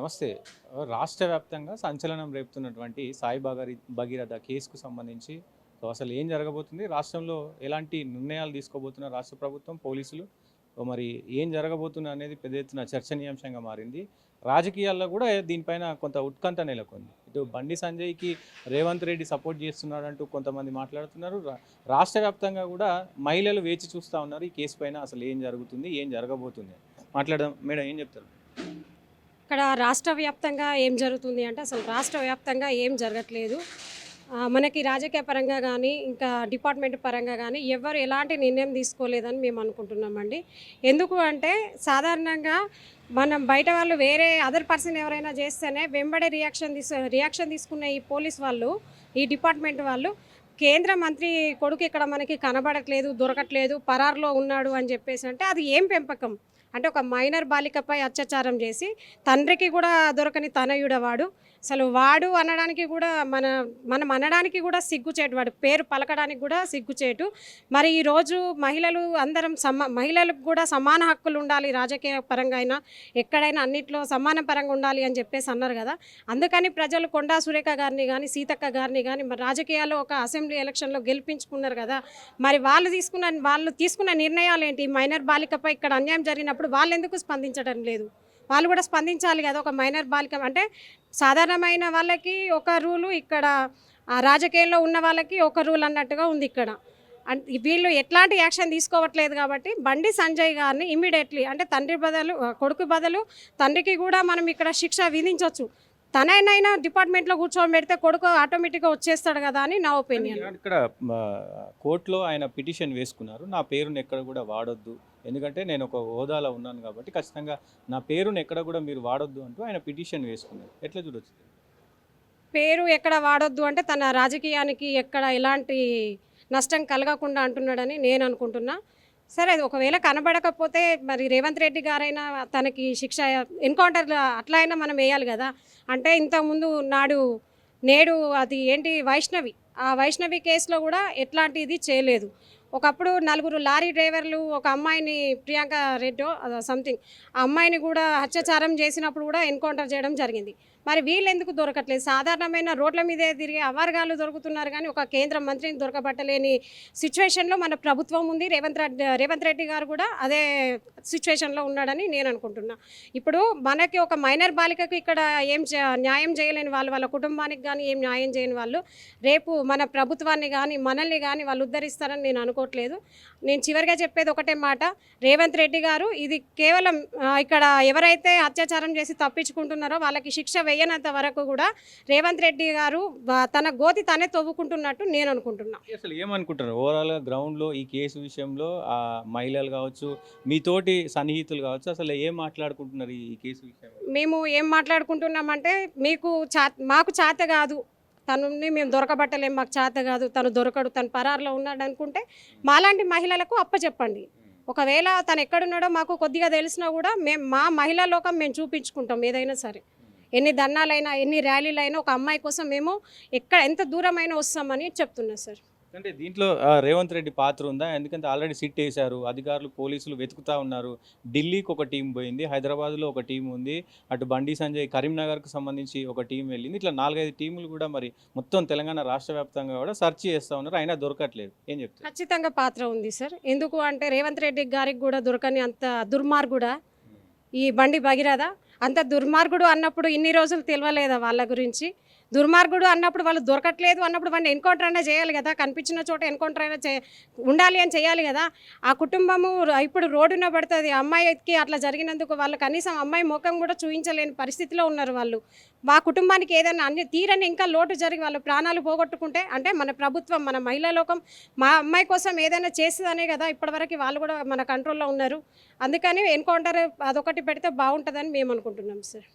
నమస్తే. రాష్ట్ర వ్యాప్తంగా సంచలనం రేపుతున్నటువంటి సాయి భగీరథ కేసుకు సంబంధించి అసలు ఏం జరగబోతుంది? రాష్ట్రంలో ఎలాంటి నిర్ణయాలు తీసుకోబోతున్నారు రాష్ట్ర ప్రభుత్వం, పోలీసులు? మరి ఏం జరగబోతుంది అనేది పెద్ద ఎత్తున చర్చనీయాంశంగా మారింది. రాజకీయాల్లో కూడా దీనిపైన కొంత ఉత్కంఠ నెలకొంది. ఇటు బండి సంజయ్‌కి రేవంత్ రెడ్డి సపోర్ట్ చేస్తున్నాడంటూ కొంతమంది మాట్లాడుతున్నారు. రాష్ట్ర వ్యాప్తంగా కూడా మహిళలు వేచి చూస్తూ ఉన్నారు ఈ కేసు పైన అసలు ఏం జరుగుతుంది? ఏం జరగబోతుంది? మాట్లాడదాం. మేడం ఏం చెప్తారు? ఇక్కడ రాష్ట్ర వ్యాప్తంగా ఏం జరుగుతుంది అంటే అసలు రాష్ట్ర వ్యాప్తంగా ఏం జరగట్లేదు. మనకి రాజకీయ పరంగా కానీ ఇంకా డిపార్ట్మెంట్ పరంగా కానీ ఎవరు ఎలాంటి నిర్ణయం తీసుకోలేదని మేము అనుకుంటున్నామండి. ఎందుకు అంటే సాధారణంగా మనం బయట వాళ్ళు వేరే అదర్ పర్సన్ ఎవరైనా చేస్తేనే వెంబడే రియాక్షన్ తీసుకున్న ఈ పోలీస్ వాళ్ళు, ఈ డిపార్ట్మెంట్ వాళ్ళు కేంద్ర మంత్రి కొడుకు ఇక్కడ మనకి కనబడట్లేదు, దొరకట్లేదు, పరారులో ఉన్నాడు అని చెప్పేసి అంటే అది ఏం పెంపకం? అంటే ఒక మైనర్ బాలికపై అత్యాచారం చేసి తండ్రికి కూడా దొరకని తనయుడవాడు. అసలు వాడు అనడానికి కూడా మనం అనడానికి కూడా సిగ్గుచేటు, వాడు పేరు పలకడానికి కూడా సిగ్గుచేటు. మరి ఈరోజు మహిళలు అందరం మహిళలకు కూడా సమాన హక్కులు ఉండాలి, రాజకీయ పరంగా అయినా ఎక్కడైనా అన్నిట్లో సమాన పరంగా ఉండాలి అని చెప్పేసి అన్నారు కదా. అందుకని ప్రజలు కొండా సురేఖ గారిని కానీ సీతక్క గారిని కానీ మరి రాజకీయాల్లో ఒక అసెంబ్లీ ఎలక్షన్లో గెలిపించుకున్నారు కదా. మరి వాళ్ళు తీసుకున్న నిర్ణయాలు ఏంటి? మైనర్ బాలికపై ఇక్కడ అన్యాయం జరిగినప్పుడు వాళ్ళు ఎందుకు స్పందించడం లేదు? వాళ్ళు కూడా స్పందించాలి కదా. ఒక మైనర్ బాలిక అంటే సాధారణమైన వాళ్ళకి ఒక రూలు, ఇక్కడ రాజకీయాల్లో ఉన్న వాళ్ళకి ఒక రూల్ అన్నట్టుగా ఉంది ఇక్కడ. వీళ్ళు ఎట్లాంటి యాక్షన్ తీసుకోవట్లేదు కాబట్టి బండి సంజయ్ గారిని ఇమీడియట్లీ అంటే కొడుకు బదులు తండ్రికి కూడా మనం ఇక్కడ శిక్ష విధించవచ్చు. తనైనా డిపార్ట్మెంట్లో కూర్చొని పెడితే కొడుకు ఆటోమేటిక్గా వచ్చేస్తాడు కదా అని నా ఒపీనియన్. ఇక్కడ కోర్టులో ఆయన పిటిషన్ వేసుకున్నారు, నా పేరును ఎక్కడ కూడా వాడొద్దు, ఎందుకంటే నేను ఒక హోదాలో ఉన్నాను కాబట్టి ఖచ్చితంగా నా పేరును ఎక్కడ కూడా మీరు వాడొద్దు అంటూ ఆయన పిటిషన్ వేసుకున్నారు. ఎట్లా చూడొచ్చు? పేరు ఎక్కడ వాడొద్దు అంటే తన రాజకీయానికి ఎక్కడ ఎలాంటి నష్టం కలగకుండా అంటున్నాడని నేను అనుకుంటున్నా. సరే, అది ఒకవేళ కనబడకపోతే మరి రేవంత్ రెడ్డి గారైనా తనకి శిక్ష ఎన్కౌంటర్ అట్లా అయినా మనం వేయాలి కదా. అంటే ఇంతకుముందు నేడు అది ఏంటి ఆ వైష్ణవి కేసులో కూడా ఎట్లాంటిది చేయలేదు. ఒకప్పుడు 4 లారీ డ్రైవర్లు ఒక అమ్మాయిని, ప్రియాంక రెడ్డో సంథింగ్, ఆ అమ్మాయిని కూడా అత్యాచారం చేసినప్పుడు కూడా ఎన్కౌంటర్ చేయడం జరిగింది. మరి వీళ్ళు ఎందుకు దొరకట్లేదు? సాధారణమైన రోడ్ల మీదే తిరిగే అవర్గాలు దొరుకుతున్నారు కానీ ఒక కేంద్ర మంత్రిని దొరకబట్టలేని సిచ్యువేషన్లో మన ప్రభుత్వం ఉంది. రేవంత్ రెడ్డి గారు కూడా అదే సిచ్యువేషన్లో ఉన్నాడని నేను అనుకుంటున్నా. ఇప్పుడు మనకి ఒక మైనర్ బాలికకు ఇక్కడ న్యాయం చేయలేని వాళ్ళు, వాళ్ళ కుటుంబానికి కానీ ఏం న్యాయం చేయని వాళ్ళు రేపు మన ప్రభుత్వాన్ని కానీ మనల్ని కానీ వాళ్ళు ఉద్ధరిస్తారని నేను అనుకోవట్లేదు. నేను చివరిగా చెప్పేది ఒకటే మాట, రేవంత్ రెడ్డి గారు ఇది కేవలం ఇక్కడ ఎవరైతే అత్యాచారం చేసి తప్పించుకుంటున్నారో వాళ్ళకి శిక్ష వేయనంత వరకు కూడా రేవంత్ రెడ్డి గారు తన గోతి తనే తవ్వుకుంటున్నట్టు నేను అనుకుంటున్నా. అసలు ఏమనుకుంటున్నారు ఓవరాల్గా గ్రౌండ్లో ఈ కేసు విషయంలో? మహిళలు కావచ్చు, మీతోటి సన్నిహితులు కావచ్చు, అసలు ఏం మాట్లాడుకుంటున్నారు ఈ కేసు విషయంలో? మేము ఏం మాట్లాడుకుంటున్నామంటే మాకు చేత కాదు, తనని మేము దొరకబట్టలేం, మాకు చేత కాదు, తను దొరకడు, తను పరారులో ఉన్నాడు అనుకుంటే మాలాంటి మహిళలకు అప్పచెప్పండి. ఒకవేళ తను ఎక్కడున్నాడో మాకు కొద్దిగా తెలిసినా కూడా మా మహిళా లోకం మేము చూపించుకుంటాం. ఏదైనా సరే, ఎన్ని ధర్నాలైనా ఎన్ని ర్యాలీలైనా ఒక అమ్మాయి కోసం మేము ఎంత దూరమైనా వస్తామని చెప్తున్నా సార్. అంటే దీంట్లో రేవంత్ రెడ్డి పాత్ర ఉందా? ఎందుకంటే ఆల్రెడీ సిట్ వేశారు, అధికారులు పోలీసులు వెతుకుతూ ఉన్నారు. ఢిల్లీకి ఒక టీం పోయింది, హైదరాబాద్లో ఒక టీం ఉంది, అటు బండి సంజయ్ కరీంనగర్కు సంబంధించి ఒక టీం వెళ్ళింది. ఇట్లా 4-5 టీములు కూడా మరి మొత్తం తెలంగాణ రాష్ట్ర వ్యాప్తంగా కూడా సెర్చ్ చేస్తూ ఉన్నారు, అయినా దొరకట్లేదు. ఏం చెప్తారు? ఖచ్చితంగా పాత్ర ఉంది సార్. ఎందుకు అంటే రేవంత్ రెడ్డి గారికి కూడా దొరకని అంత దుర్మార్గుడా ఈ బండి భగీరథ? అంత దుర్మార్గుడు అన్నప్పుడు ఇన్ని రోజులు తెలియలేదా వాళ్ళ గురించి? దుర్మార్గుడు అన్నప్పుడు వాళ్ళు దొరకట్లేదు అన్నప్పుడు వాడిని ఎన్కౌంటర్ అయినా చేయాలి కదా. కనిపించిన చోట ఎన్కౌంటర్ అయినా ఉండాలి అని చేయాలి కదా. ఆ కుటుంబము ఇప్పుడు రోడ్డున పడుతుంది. అమ్మాయికి అట్లా జరిగినందుకు వాళ్ళు కనీసం అమ్మాయి ముఖం కూడా చూపించలేని పరిస్థితిలో ఉన్నారు వాళ్ళు. మా కుటుంబానికి ఏదైనా తీరని ఇంకా లోటు జరిగి వాళ్ళు ప్రాణాలు పోగొట్టుకుంటే అంటే మన ప్రభుత్వం, మన మహిళా లోకం మా అమ్మాయి కోసం ఏదైనా చేస్తుందనే కదా ఇప్పటివరకు వాళ్ళు కూడా మన కంట్రోల్లో ఉన్నారు. అందుకని ఎన్కౌంటర్ అదొకటి పెడితే బాగుంటుందని మేము అనుకుంటున్నాం సార్.